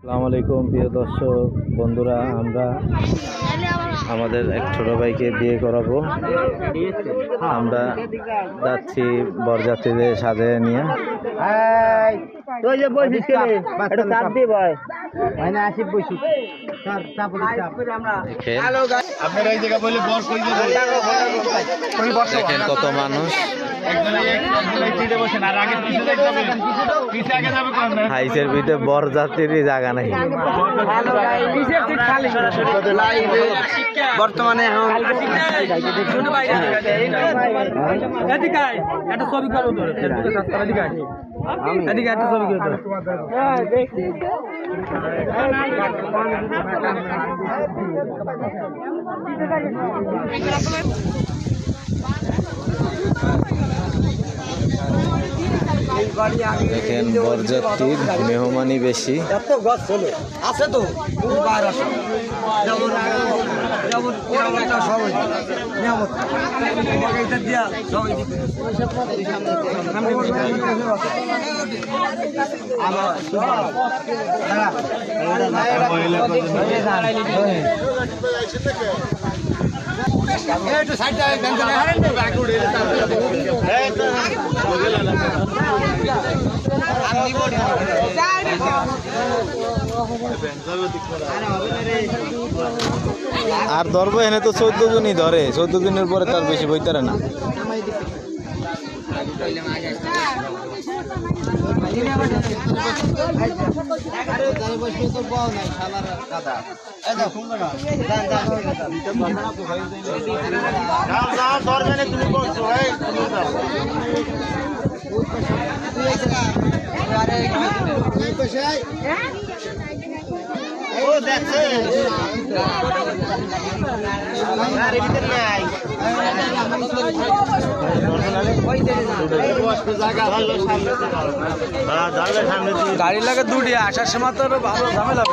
আসসালামু আলাইকুম প্রিয় দর্শক বন্ধুরা, আমরা আমাদের এক ছোট ভাইকে বিয়ে করাবো। আমরা যাচ্ছি বরযাত্রীদের সাজিয়ে নিয়ে। দেখেন কত মানুষ, হাইসের ভিতরে বরযাত্রীরই জায়গা নাই। বর্তমানে দেখেন বরযাত্রীর মেহমানি বেশি। আছে তো আর ধরবো এনে তো 14 জনই ধরে, 14 দিনের পরে তার বেশি বইতারে না। গাড়ি লাগে দুটি আসার সময় তো ভালো ঝামেলা।